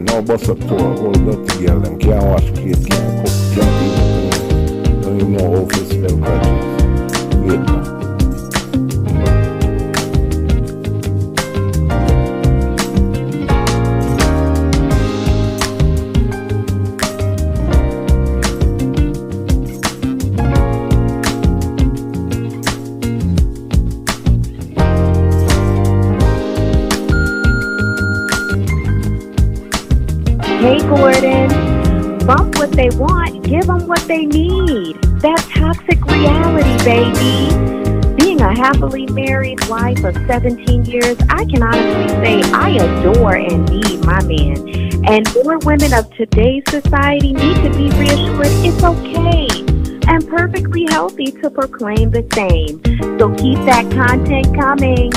no bus up tour, all dirty girl, them can't wash plate, can't cook, can't do nothing. Don't even know how to spell crutches. Wait now. Hey, Gordon, bump what they want, give them what they need. That's toxic reality, baby. Being a happily married wife of 17 years, I can honestly say I adore and need my man. And more women of today's society need to be reassured it's okay and perfectly healthy to proclaim the same. So keep that content coming.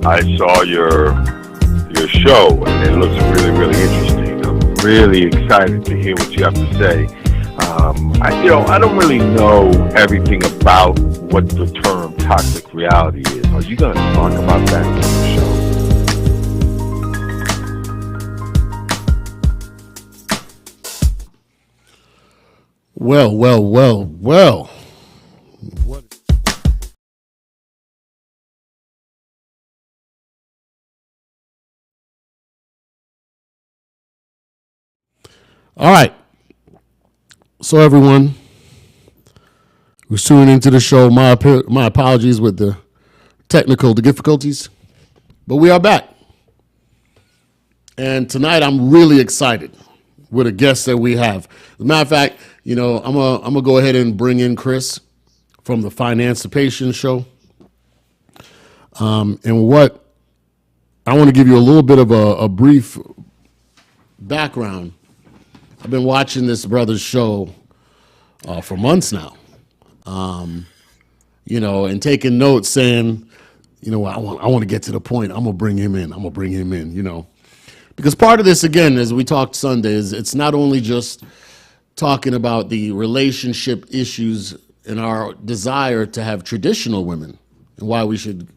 I saw your show, and it looks really, really interesting. I'm really excited to hear what you have to say. I don't really know everything about what the term toxic reality is. Are you going to talk about that on the show? Well. What? All right. So everyone who's tuning into the show, my apologies with the technical difficulties, but we are back. And tonight I'm really excited with a guest that we have. As a matter of fact, I'm gonna go ahead and bring in Chris from the Financipation show. And what I want to give you a little bit of a brief background. I've been watching this brother's show for months now, and taking notes, saying, I want to get to the point. I'm gonna bring him in. Because part of this, again, as we talked Sunday, is it's not only just talking about the relationship issues in our desire to have traditional women, and why we should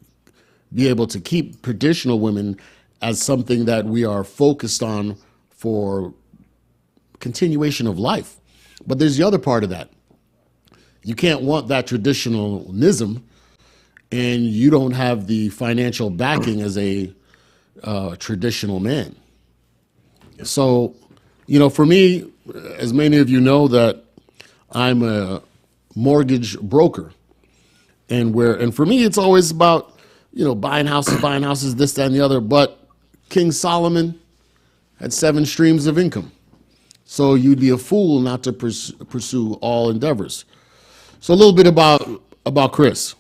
be able to keep traditional women as something that we are focused on for continuation of life. But there's the other part of that. You can't want that traditionalism and you don't have the financial backing as a traditional man. So, for me, as many of you know, that I'm a mortgage broker, and for me, it's always about buying houses, this, that, and the other. But King Solomon had 7 streams of income, so you'd be a fool not to pursue all endeavors. So a little bit about Chris.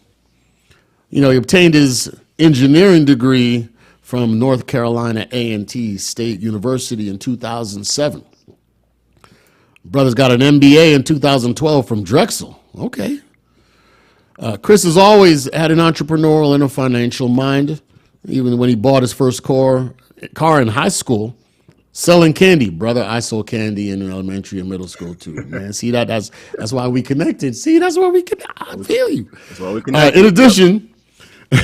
He obtained his engineering degree from North Carolina A&T State University in 2007. Brother's got an MBA in 2012 from Drexel. Okay. Chris has always had an entrepreneurial and a financial mind. Even when he bought his first car in high school, selling candy. Brother, I sold candy in elementary and middle school too. Man, see that's why we connected. See, that's why we connected. I feel you. That's why we connected. In addition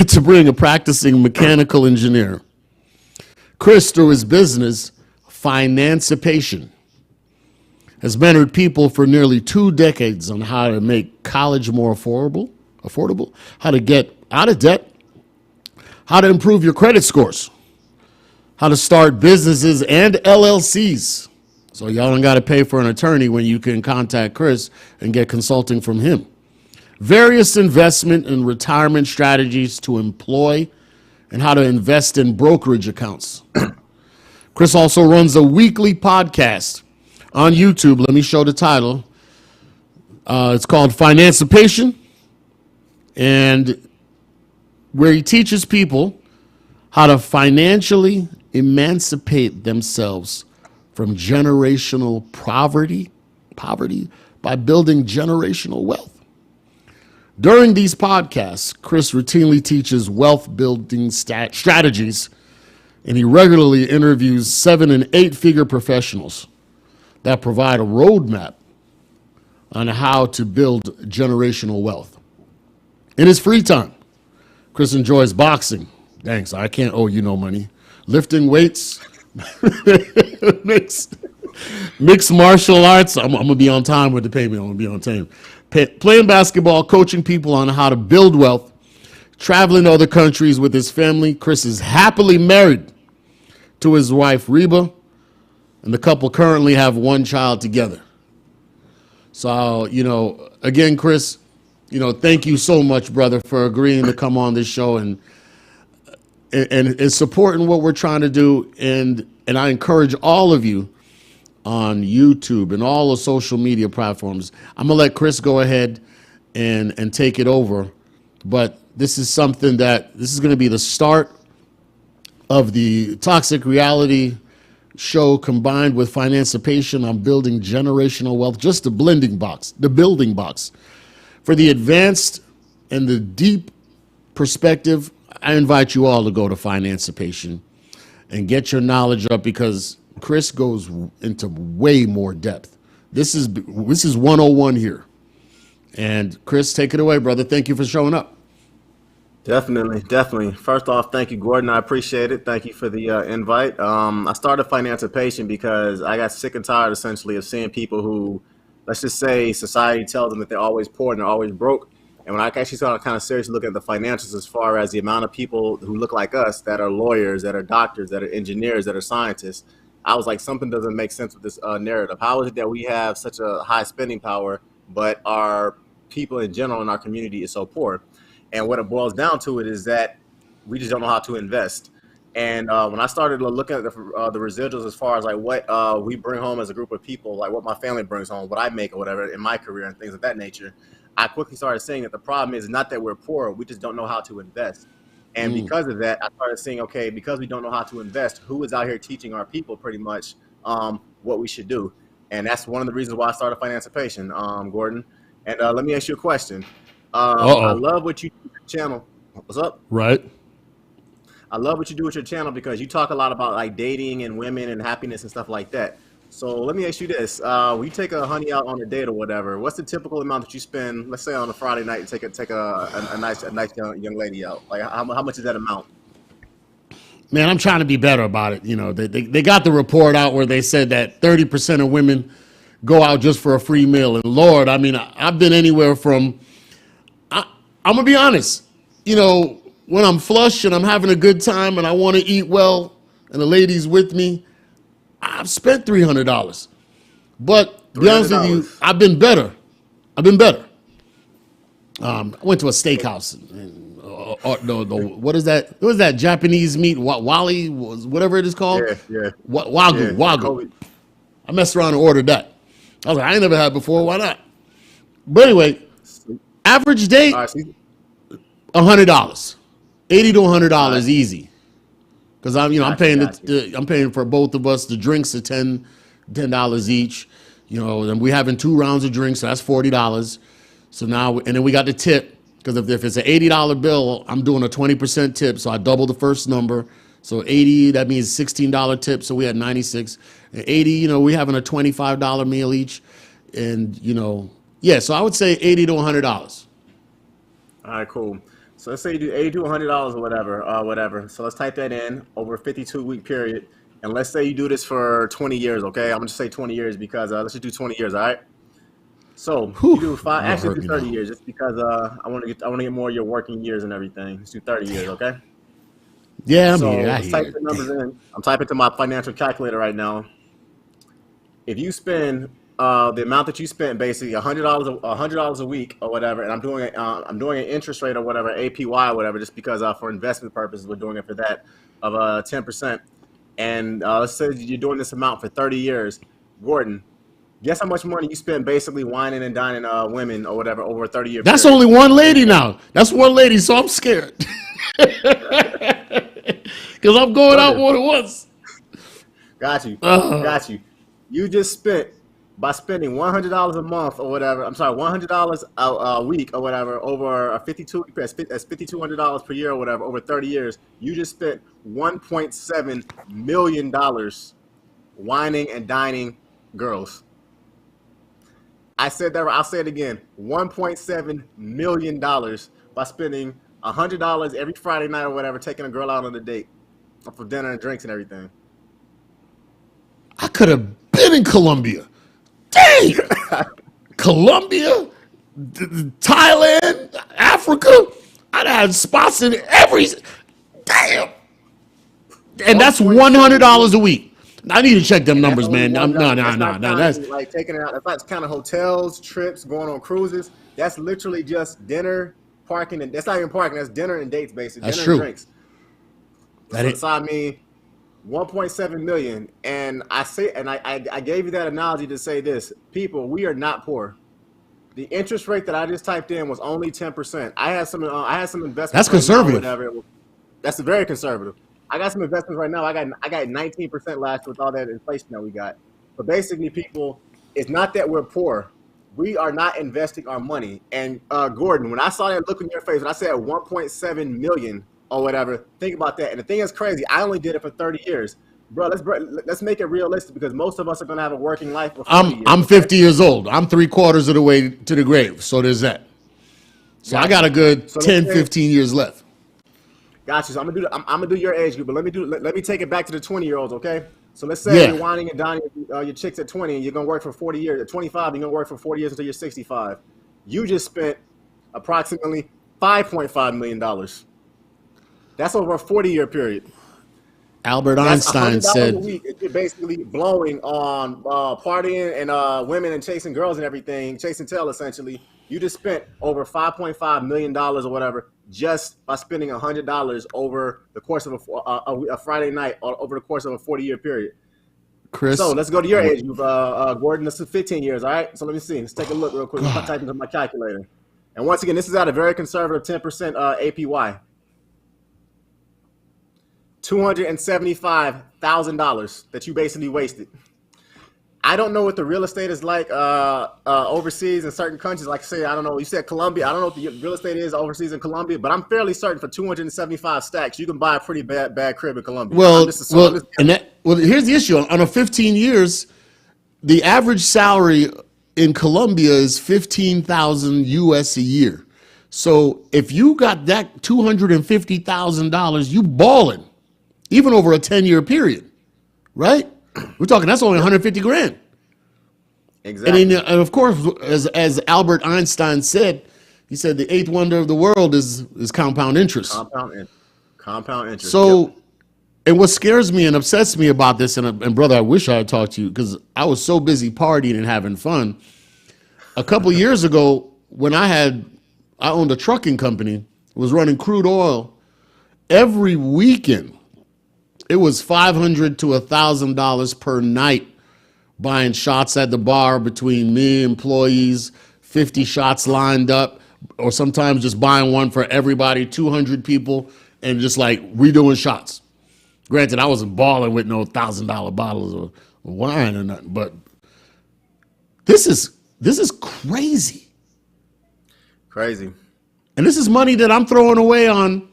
to being a practicing mechanical engineer, Chris, through his business, Financipation, has mentored people for nearly 2 decades on how to make college more affordable, how to get out of debt, how to improve your credit scores, how to start businesses and LLCs. So y'all don't got to pay for an attorney when you can contact Chris and get consulting from him. Various investment and retirement strategies to employ and how to invest in brokerage accounts. Chris also runs a weekly podcast on YouTube. Let me show the title. It's called Financipation, and where he teaches people how to financially emancipate themselves from generational poverty by building generational wealth. During these podcasts, Chris routinely teaches wealth building strategies, and he regularly interviews 7- and 8-figure professionals that provide a roadmap on how to build generational wealth. In his free time, Chris enjoys boxing. Thanks, I can't owe you no money. Lifting weights, mixed martial arts. I'm going to be on time with the payment. I'm going to be on time. Playing basketball, coaching people on how to build wealth, traveling to other countries with his family. Chris is happily married to his wife, Reba, and the couple currently have 1 child together. So, again, Chris, thank you so much, brother, for agreeing to come on this show and supporting what we're trying to do. And I encourage all of you on YouTube and all the social media platforms. I'm going to let Chris go ahead and take it over. But this is something this is going to be the start of the Toxic Reality Show combined with Financipation on building generational wealth, just the building blocks. For the advanced and the deep perspective, I invite you all to go to Financipation and get your knowledge up, because Chris goes into way more depth. This is 101 here. And Chris, take it away, brother. Thank you for showing up. Definitely. First off, thank you, Gordon. I appreciate it. Thank you for the invite. I started Financipation because I got sick and tired, essentially, of seeing people who, let's just say, society tells them that they're always poor and they're always broke. And when I actually started kind of seriously looking at the financials, as far as the amount of people who look like us, that are lawyers, that are doctors, that are engineers, that are scientists, I was like, something doesn't make sense with this narrative. How is it that we have such a high spending power, but our people in general in our community is so poor? And what it boils down to it is that we just don't know how to invest. And when I started looking at the residuals, as far as like what we bring home as a group of people, like what my family brings home, what I make or whatever in my career and things of that nature, I quickly started seeing that the problem is not that we're poor, we just don't know how to invest. And because of that, I started seeing, okay, because we don't know how to invest, who is out here teaching our people pretty much what we should do? And that's one of the reasons why I started Financipation, Gordon. And let me ask you a question. I love what you do with your channel. What's up? Right. I love what you do with your channel because you talk a lot about like dating and women and happiness and stuff like that. So let me ask you this: when you take a honey out on a date or whatever, what's the typical amount that you spend? Let's say on a Friday night, and take a nice young lady out. Like how much is that amount? Man, I'm trying to be better about it. You know, they got the report out where they said that 30% of women go out just for a free meal. And Lord, I mean, I've been anywhere from, I'm going to be honest, you know, when I'm flush and I'm having a good time and I want to eat well and the lady's with me, I've spent $300. But to be honest with you, I've been better. I went to a steakhouse. And, what is that? What is that Japanese meat? Wally, whatever it is called? Yeah. Wagyu. I messed around and ordered that. I was like, I ain't never had it before. Why not? But anyway, average date, $100, $80 to $100 easy. Because I'm paying for both of us. The drinks are $10 each. You know, and we having 2 rounds of drinks, so that's $40. So now, and then we got the tip. Because if it's an $80 bill, I'm doing a 20% tip, so I double the first number. So 80, that means $16 tip. So we had 96. And 80, you know, we having a $25 meal each, and so I would say $80 to $100. All right, cool. So let's say you do $80 to $100 or whatever. So let's type that in over a 52-week period, and let's say you do this for 20 years. Okay, I'm gonna just say 20 years because let's just do 20 years. All right. So you do 5, actually do 30 years, just because I want to get more of your working years and everything. Let's do 30 years, okay? Yeah, let's type the numbers in. I'm typing to my financial calculator right now. If you spend the amount that you spent, basically $100 a week or whatever, and I'm doing an interest rate or whatever, APY or whatever, just because for investment purposes we're doing it for that of 10%. And let's say you're doing this amount for 30 years, Gordon. Guess how much money you spend basically whining and dining women or whatever over a 30-year period? That's only one lady now. That's one lady, so I'm scared. Because I'm going out more than once. Got you. You just spent, by spending $100 a month or whatever, $100 a week or whatever over a that's $5,200 per year or whatever over 30 years, you just spent $1.7 million whining and dining girls. I said that. I'll say it again. $1.7 million by spending $100 every Friday night or whatever, taking a girl out on a date for dinner and drinks and everything. I could have been in Colombia. Dang! Colombia, Thailand, Africa. I'd had spots in every. Damn! And that's $100 a week. I need to check them numbers, man. No. That's like taking it out. That's kind of hotels, trips, going on cruises. That's literally just dinner, parking, and that's not even parking. That's dinner and dates, basically. That's dinner true. And drinks. So I mean, 1.7 million. And I gave you that analogy to say this: people, we are not poor. The interest rate that I just typed in was only 10%. I had some investments. That's conservative. That's very conservative. I got some investments right now. I got 19% last year with all that inflation that we got. But basically, people, it's not that we're poor. We are not investing our money. And Gordon, when I saw that look in your face, when I said 1.7 million or whatever, think about that. And the thing is crazy. I only did it for 30 years. Bro, let's make it realistic, because most of us are going to have a working life before I'm 50 years old. I'm 3/4 of the way to the grave. So there's that. So I got a good 10, 15 years left. Gotcha. So I'm gonna do your age group, but let me take it back to the 20-year-olds, okay? So let's say you're whining and dining your chicks at 20, and you're gonna work for 40 years. At 25, you're gonna work for 40 years until you're 65. You just spent approximately $5.5 million. That's over a 40-year period. Albert Einstein said, a week. You're basically blowing on partying and women and chasing girls and everything, chasing tail essentially. You just spent over $5.5 million or whatever just by spending $100 over the course of a Friday night or over the course of a 40-year period. Chris. So let's go to your age group, Gordon. This is 15 years, all right? So let me see. Let's take a look real quick. I'll type into my calculator. And once again, this is at a very conservative 10% APY. $275,000 that you basically wasted. I don't know what the real estate is like overseas in certain countries. Like, say, I don't know. You said Colombia. I don't know what the real estate is overseas in Colombia, but I'm fairly certain for 275 stacks, you can buy a pretty bad crib in Colombia. Well, here's the issue. On a 15 years, the average salary in Colombia is 15,000 US a year. So if you got that $250,000, you balling, even over a 10-year period, right? We're talking that's only 150 grand. Exactly. And of course, as Albert Einstein said, he said the eighth wonder of the world is compound interest. Compound interest. So, yep. And what scares me and upsets me about this, and brother, I wish I had talked to you because I was so busy partying and having fun. A couple years ago, when I owned a trucking company, was running crude oil every weekend. It was $500 to $1,000 per night, buying shots at the bar between me, employees, 50 shots lined up, or sometimes just buying one for everybody, 200 people, and just like redoing shots. Granted, I wasn't balling with no $1,000 bottles of wine or nothing, but this is crazy. Crazy. And this is money that I'm throwing away on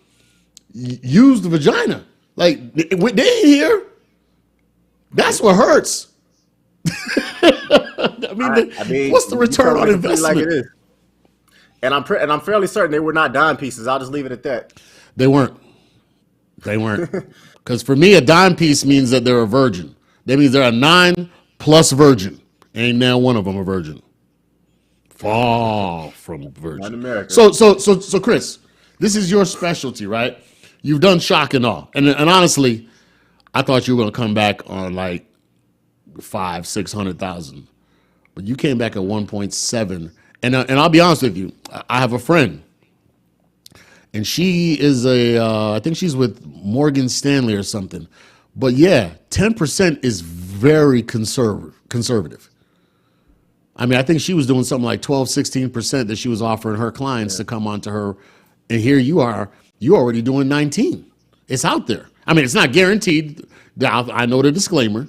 used vagina. Like, they ain't here. That's what hurts. I mean, what's the return on investment? Like it is. And I'm fairly certain they were not dime pieces. I'll just leave it at that. They weren't. Because for me, a dime piece means that they're a virgin. That means they're a 9+ virgin. Ain't now one of them a virgin. Far from virgin. Not in America. So Chris, this is your specialty, right? You've done shock and awe. And honestly, I thought you were going to come back on like 500,000-600,000. But you came back at 1.7. And I'll be honest with you, I have a friend. And she is I think she's with Morgan Stanley or something. But yeah, 10% is very conservative. I mean, I think she was doing something like 12-16% that she was offering her clients to come onto her. And here you are, you're already doing 19. It's out there. I mean, it's not guaranteed. I know the disclaimer.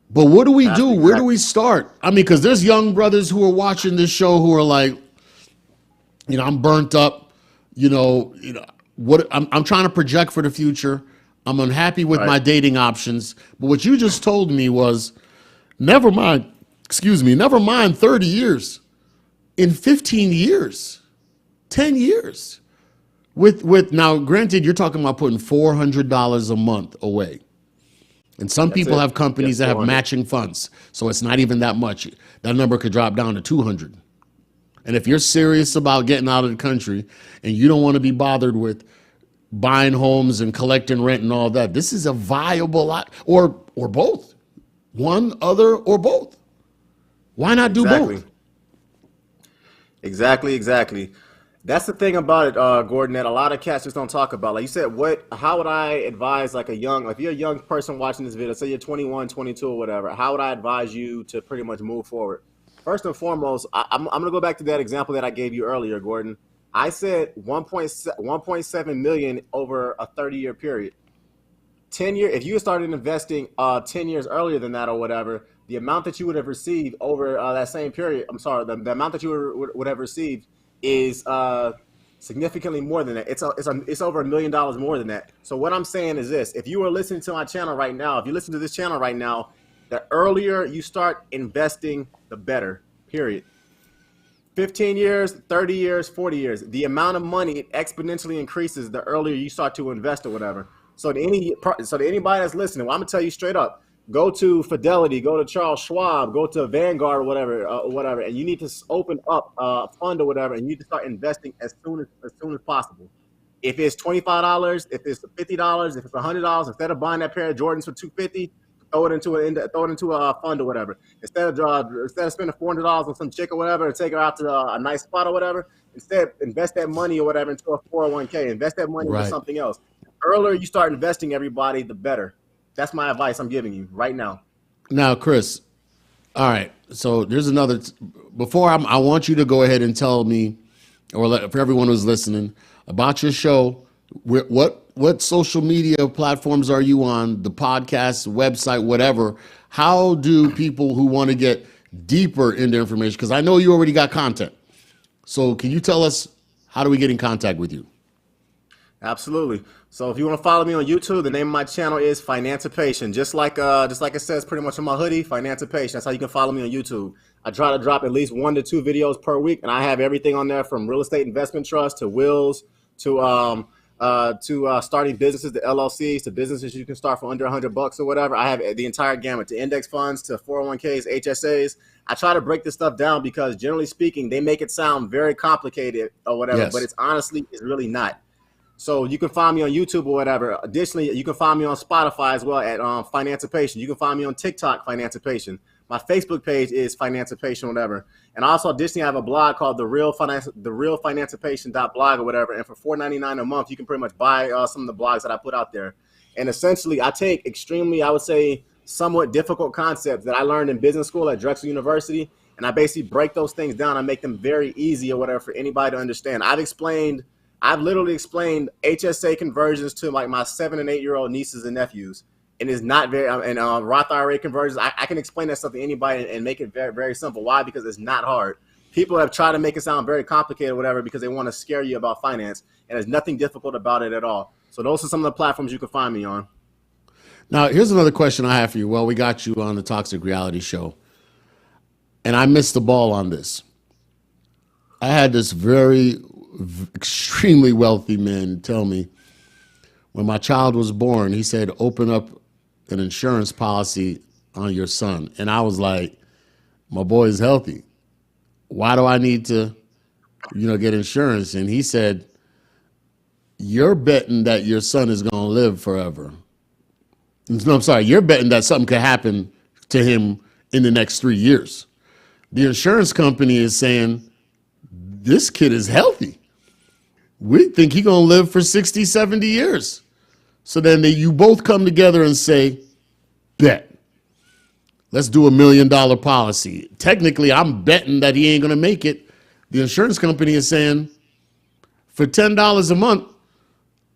But what do we do? Exactly. Where do we start? I mean, because there's young brothers who are watching this show who are like, I'm burnt up. What I'm trying to project for the future. I'm unhappy with my dating options. But what you just told me was, never mind 30 years. In 15 years, 10 years. With now, granted, you're talking about putting $400 a month away. And some people have companies that have matching funds. So it's not even that much. That number could drop down to 200. And if you're serious about getting out of the country and you don't want to be bothered with buying homes and collecting rent and all that, this is a viable lot, or both. One, other, or both. Why not do both? Exactly. That's the thing about it, Gordon, that a lot of cats just don't talk about. Like you said, how would I advise if you're a young person watching this video, say you're 21, 22 or whatever, how would I advise you to pretty much move forward? First and foremost, I'm going to go back to that example that I gave you earlier, Gordon. I said 1.7 million over a 30-year period. 10 years, if you started investing 10 years earlier than that or whatever, the amount that you would have received over that same period, the amount that you would have received is significantly more than that. It's over $1 million more than that. So what I'm saying is this: if you are listening to my channel right now, if you listen to this channel right now, the earlier you start investing, the better. Period. 15 years, 30 years, 40 years. The amount of money exponentially increases the earlier you start to invest or whatever. So to anybody that's listening, well, I'm gonna tell you straight up: go to Fidelity, go to Charles Schwab, go to Vanguard or whatever, and you need to open up a fund or whatever, and you need to start investing as soon as possible. If it's $25, if it's $50, if it's $100, instead of buying that pair of Jordans for $250, throw it into a fund or whatever. Instead of spending $400 on some chick or whatever and take her out to a nice spot or whatever, instead invest that money or whatever into a 401k. Invest that money into something else. The earlier you start investing, everybody, the better. That's my advice I'm giving you right now. Now, Chris, all right. So there's another. I want you to go ahead and tell me, or for everyone who's listening, about your show. What social media platforms are you on? The podcast, website, whatever. How do people who want to get deeper into information? Because I know you already got content. So can you tell us, how do we get in contact with you? Absolutely. So if you want to follow me on YouTube, the name of my channel is Financipation. Just like it says pretty much on my hoodie, Financipation. That's how you can follow me on YouTube. I try to drop at least 1 to 2 videos per week, and I have everything on there from real estate investment trust to wills to starting businesses, to LLCs, to businesses you can start for under $100 or whatever. I have the entire gamut, to index funds, to 401ks, HSAs. I try to break this stuff down because generally speaking, they make it sound very complicated or whatever, Yes. but it's really not. So you can find me on YouTube or whatever. Additionally, you can find me on Spotify as well at Financipation. You can find me on TikTok, Financipation. My Facebook page is Financipation, whatever. And also, additionally, I have a blog called the Real Financipation.blog or whatever. And for $4.99 a month, you can pretty much buy some of the blogs that I put out there. And essentially, I take extremely, I would say, somewhat difficult concepts that I learned in business school at Drexel University, and I basically break those things down and make them very easy or whatever for anybody to understand. I've literally explained HSA conversions to like my 7 and 8-year-old nieces and nephews, and it's not very and Roth IRA conversions. I can explain that stuff to anybody and make it very, very simple. Why? Because it's not hard. People have tried to make it sound very complicated or whatever because they want to scare you about finance, and there's nothing difficult about it at all. So those are some of the platforms you can find me on. Now, here's another question I have for you. Well, we got you on the Toxic Reality Show, and I missed the ball on this. I had this extremely wealthy man tell me when my child was born, he said, open up an insurance policy on your son. And I was like, my boy is healthy. Why do I need to, get insurance? And he said, you're betting that your son is going to live forever. No, I'm sorry. You're betting that something could happen to him in the next 3 years. The insurance company is saying, this kid is healthy. We think he's going to live for 60, 70 years. So then you both come together and say, bet. Let's do $1 million policy. Technically, I'm betting that he ain't going to make it. The insurance company is saying, for $10 a month,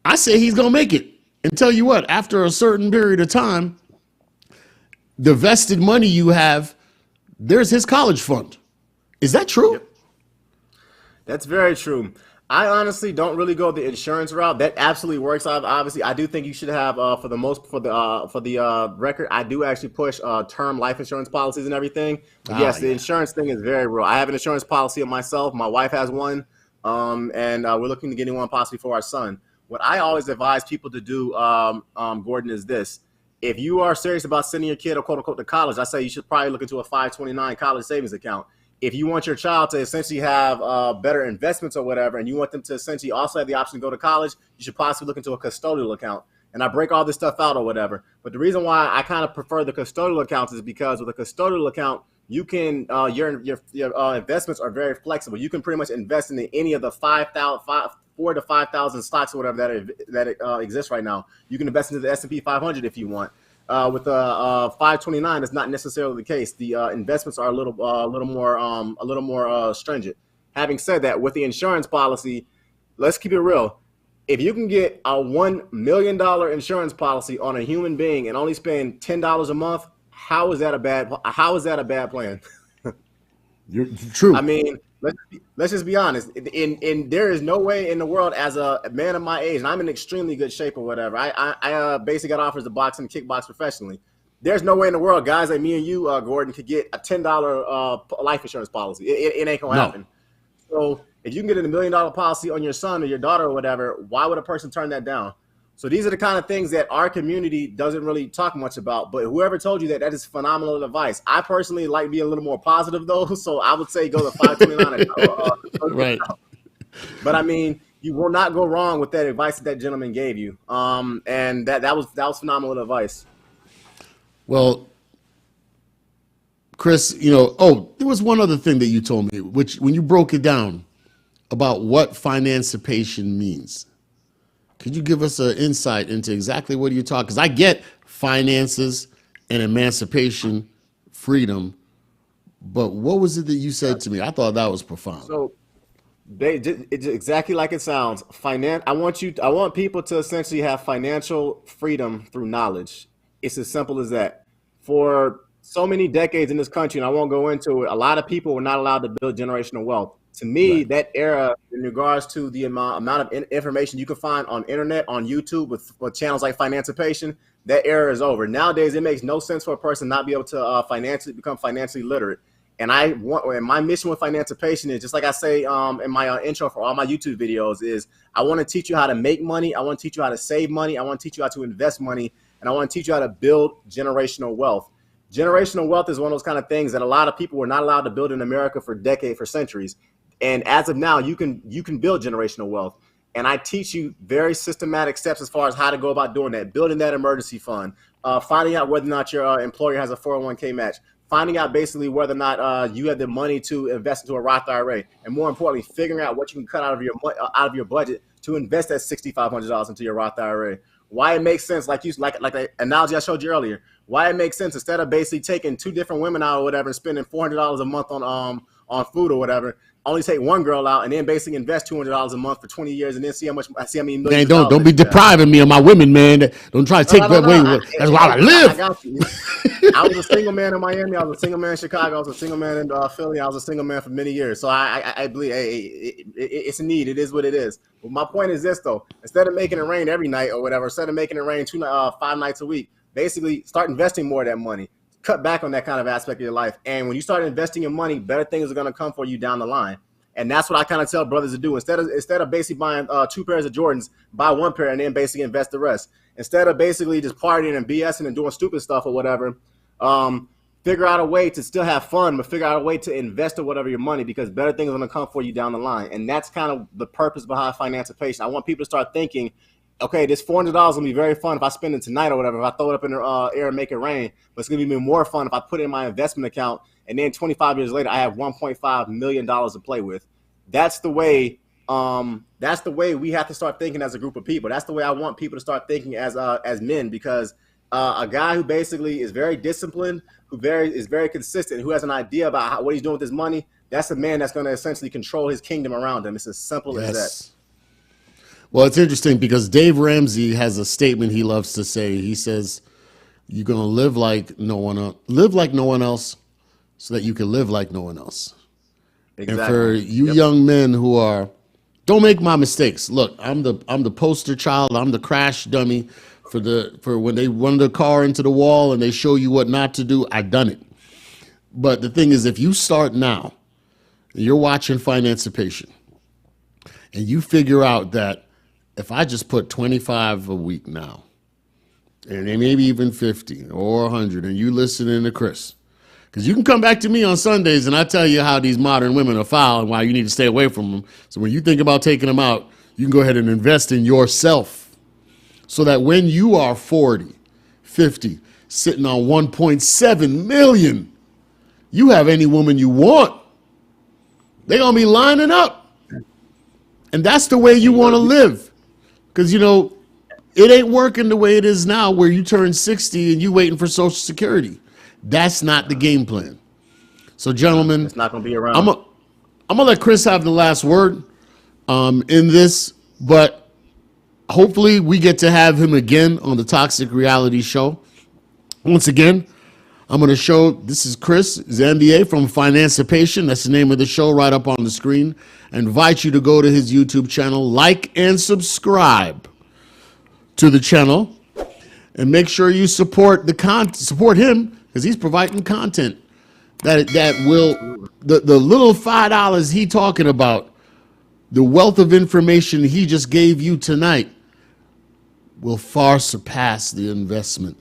I say he's going to make it. And tell you what, after a certain period of time, the vested money you have, there's his college fund. Is that true? Yep. That's very true. I honestly don't really go the insurance route. That absolutely works. Obviously, I do think you should have for the record. I do actually push term life insurance policies and everything. But yes, the insurance thing is very real. I have an insurance policy of myself. My wife has one, and we're looking to get one possibly for our son. What I always advise people to do, Gordon, is this: if you are serious about sending your kid, or quote unquote, to college, I say you should probably look into a 529 college savings account. If you want your child to essentially have better investments or whatever, and you want them to essentially also have the option to go to college, you should possibly look into a custodial account. And I break all this stuff out or whatever. But the reason why I kind of prefer the custodial accounts is because with a custodial account, you can your investments are very flexible. You can pretty much invest in any of the 4 to 5,000 stocks or whatever that exist right now. You can invest into the S&P 500 if you want. With 529, it's not necessarily the case. The investments are a little more stringent. Having said that, with the insurance policy, let's keep it real. If you can get a $1 million insurance policy on a human being and only spend $10 a month, how is that a bad plan? You're true. I mean, let's just be honest. And there is no way in the world, as a man of my age, and I'm in extremely good shape or whatever. I basically got offers to box and kickbox professionally. There's no way in the world, guys like me and you, Gordon, could get a $10 life insurance policy. It ain't gonna happen. So if you can get a $1 million policy on your son or your daughter or whatever, why would a person turn that down? So these are the kind of things that our community doesn't really talk much about. But whoever told you that is phenomenal advice. I personally like being a little more positive, though. So I would say go to 529. Right. But I mean, you will not go wrong with that advice that gentleman gave you. And that was phenomenal advice. Well, Chris, there was one other thing that you told me, which when you broke it down about what financipation means. Could you give us an insight into exactly what you're talking? Because I get finances and emancipation, freedom, but what was it that you said to me? I thought that was profound. So it's exactly like it sounds. I want people to essentially have financial freedom through knowledge. It's as simple as that. For so many decades in this country, and I won't go into it, a lot of people were not allowed to build generational wealth. To me, that era, in regards to the amount of information you can find on internet, on YouTube, with channels like Financipation, that era is over. Nowadays, it makes no sense for a person not be able to become financially literate. And my mission with Financipation is, just like I say in my intro for all my YouTube videos, is I want to teach you how to make money. I want to teach you how to save money. I want to teach you how to invest money. And I want to teach you how to build generational wealth. Generational wealth is one of those kind of things that a lot of people were not allowed to build in America for centuries. And as of now, you can build generational wealth. And I teach you very systematic steps as far as how to go about doing that, building that emergency fund, finding out whether or not your employer has a 401k match, finding out basically whether or not you have the money to invest into a Roth IRA, and more importantly, figuring out what you can cut out of your budget to invest that $6,500 into your Roth IRA. Why it makes sense, like the analogy I showed you earlier, why it makes sense, instead of basically taking two different women out or whatever and spending $400 a month on food or whatever, only take one girl out and then basically invest $200 a month for 20 years and then see how many millions. Man, don't be depriving me of my women, man. Don't try to take that away. That's why I live. I got you. I was a single man in Miami. I was a single man in Chicago. I was a single man in Philly. I was a single man for many years. So I believe it's a need. It is what it is. But my point is this, though. Instead of making it rain every night or whatever, instead of making it rain 5 nights a week, basically start investing more of that money. Cut back on that kind of aspect of your life. And when you start investing your money, better things are going to come for you down the line. And that's what I kind of tell brothers to do. Instead of basically buying 2 pairs of Jordans, buy 1 pair and then basically invest the rest. Instead of basically just partying and BSing and doing stupid stuff or whatever, figure out a way to still have fun, but figure out a way to invest or whatever your money, because better things are going to come for you down the line. And that's kind of the purpose behind Financipation. I want people to start thinking, okay, this $400 will be very fun if I spend it tonight or whatever, if I throw it up in the air and make it rain. But it's going to be more fun if I put it in my investment account, and then 25 years later, I have $1.5 million to play with. That's the way we have to start thinking as a group of people. That's the way I want people to start thinking as men, because a guy who basically is very disciplined, is very consistent, who has an idea about what he's doing with his money, that's a man that's going to essentially control his kingdom around him. It's as simple as that. Well, it's interesting because Dave Ramsey has a statement he loves to say. He says, "You're going to live like no one else, so that you can live like no one else." Exactly. And for you young men who don't make my mistakes. Look, I'm the poster child. I'm the crash dummy for when they run the car into the wall and they show you what not to do. I done it. But the thing is, if you start now, you're watching Financipation, and you figure out that if I just put 25 a week now, and then maybe even 50 or 100, and you listening to Chris, because you can come back to me on Sundays and I tell you how these modern women are foul and why you need to stay away from them. So when you think about taking them out, you can go ahead and invest in yourself, so that when you are 40, 50, sitting on 1.7 million, you have any woman you want. They're going to be lining up. And that's the way you want to live. Because, it ain't working the way it is now, where you turn 60 and you waiting for Social Security. That's not the game plan. So, gentlemen, it's not going to be around. I'm going to let Chris have the last word in this, but hopefully we get to have him again on the Toxic Reality Show. Once again, I'm going to show, this is Chris Zambier from Financipation. That's the name of the show right up on the screen. I invite you to go to his YouTube channel, like and subscribe to the channel, and make sure you support him, because he's providing content that will, the little $5 he talking about, the wealth of information he just gave you tonight will far surpass the investment.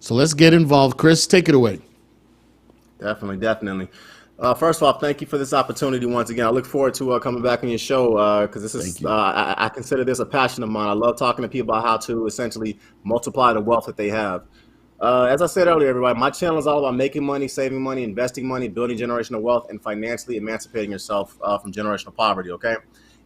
So let's get involved. Chris, take it away. Definitely. First of all, thank you for this opportunity once again. I look forward to coming back on your show, because this is I consider this a passion of mine. I love talking to people about how to essentially multiply the wealth that they have. As I said earlier, everybody, my channel is all about making money, saving money, investing money, building generational wealth, and financially emancipating yourself from generational poverty, okay?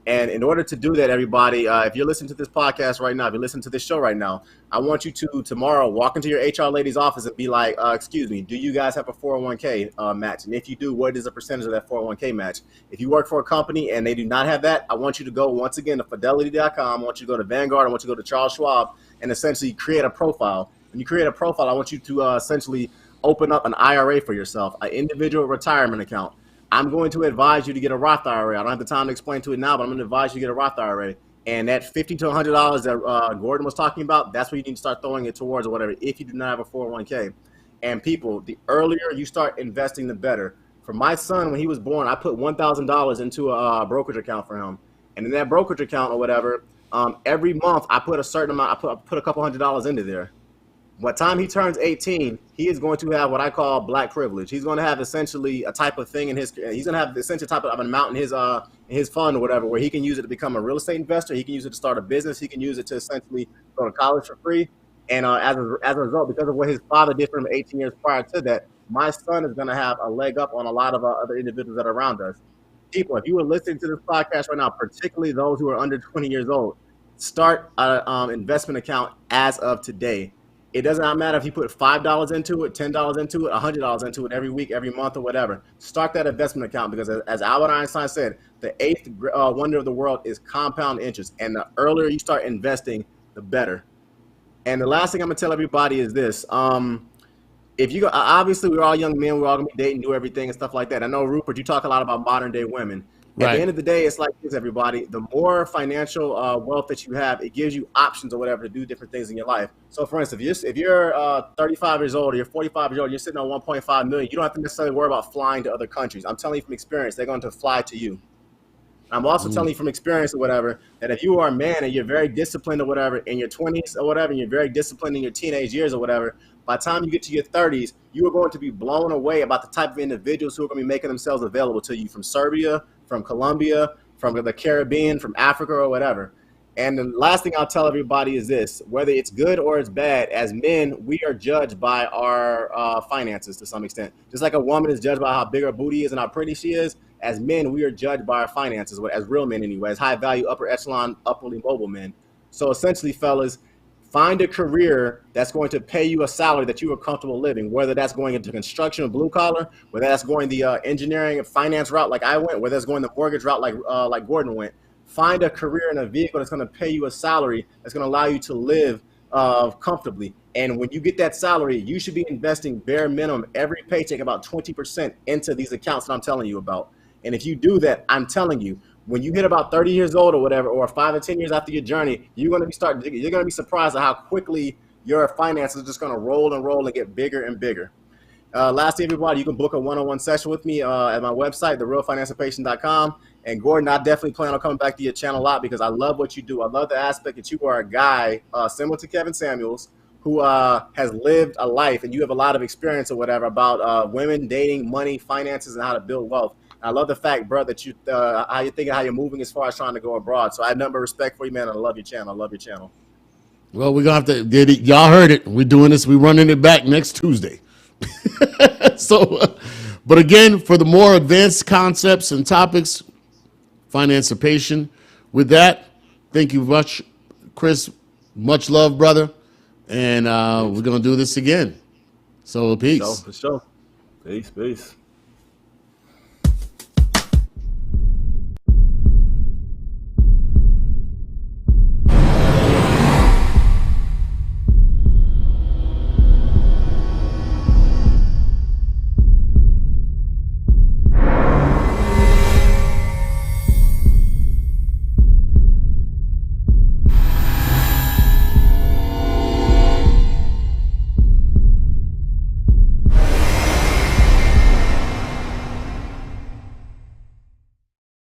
And in order to do that, everybody, if you're listening to this podcast right now, if you're listening to this show right now, I want you to tomorrow walk into your HR lady's office and be like, excuse me, do you guys have a 401k match? And if you do, what is the percentage of that 401k match? If you work for a company and they do not have that, I want you to go once again to fidelity.com. I want you to go to Vanguard. I want you to go to Charles Schwab and essentially create a profile. When you create a profile, I want you to essentially open up an IRA for yourself, an individual retirement account. I'm going to advise you to get a Roth IRA. I don't have the time to explain to it now, but I'm going to advise you to get a Roth IRA. And that $50 to $100 that Gordon was talking about, that's what you need to start throwing it towards or whatever, if you do not have a 401k. And people, the earlier you start investing, the better. For my son, when he was born, I put $1,000 into a brokerage account for him. And in that brokerage account or whatever, every month I put a certain amount, I put a couple $100 into there. By the time he turns 18, he is going to have what I call black privilege. He's going to have essentially a type of thing in his, he's going to have essentially type of an amount in his fund or whatever, where he can use it to become a real estate investor. He can use it to start a business. He can use it to essentially go to college for free. And as a result, because of what his father did for him 18 years prior to that, my son is going to have a leg up on a lot of other individuals that are around us. People, if you are listening to this podcast right now, particularly those who are under 20 years old, start an investment account as of today. It does not matter if you put $5 into it, $10 into it, $100 into it every week, every month, or whatever. Start that investment account because, as Albert Einstein said, the eighth wonder of the world is compound interest. And the earlier you start investing, the better. And the last thing I'm going to tell everybody is this. If you go, obviously, we're all young men. We're all going to be dating, do everything and stuff like that. I know, Rupert, you talk a lot about modern day women. At the end of the day, it's like this, everybody. The more financial wealth that you have, it gives you options or whatever to do different things in your life. So, for instance, if you're 35 years old or you're 45 years old, you're sitting on 1.5 million, you don't have to necessarily worry about flying to other countries. I'm telling you from experience, they're going to fly to you. I'm also telling you from experience or whatever, that if you are a man and you're very disciplined or whatever in your 20s or whatever, and you're very disciplined in your teenage years or whatever, by the time you get to your 30s, you are going to be blown away about the type of individuals who are going to be making themselves available to you from Serbia, from Colombia, from the Caribbean, from Africa or whatever. And the last thing I'll tell everybody is this: whether it's good or it's bad, as men, we are judged by our finances to some extent. Just like a woman is judged by how big her booty is and how pretty she is, as men, we are judged by our finances, as real men anyway, as high value, upper echelon, upwardly mobile men. So essentially, fellas, find a career that's going to pay you a salary that you are comfortable living, whether that's going into construction or blue collar, whether that's going the engineering and finance route like I went, whether that's going the mortgage route like Gordon went. Find a career in a vehicle that's going to pay you a salary that's going to allow you to live comfortably. And when you get that salary, you should be investing bare minimum every paycheck about 20% into these accounts that I'm telling you about. And if you do that, I'm telling you, when you hit about 30 years old or whatever, or 5 or 10 years after your journey, you're going to be surprised at how quickly your finances are just going to roll and get bigger and bigger. Lastly, everybody, you can book a one-on-one session with me at my website, therealfinancipation.com. And Gordon, I definitely plan on coming back to your channel a lot because I love what you do. I love the aspect that you are a guy similar to Kevin Samuels who has lived a life, and you have a lot of experience or whatever about women, dating, money, finances, and how to build wealth. I love the fact, bro, that you how you're thinking, how you're moving as far as trying to go abroad. So I have nothing but respect for you, man. I love your channel. I love your channel. Well, we're going to have to get it. Y'all heard it. We're doing this. We're running it back next Tuesday. So, but again, for the more advanced concepts and topics, Financipation. With that, thank you much, Chris. Much love, brother. And we're going to do this again. So, peace. For sure. Peace.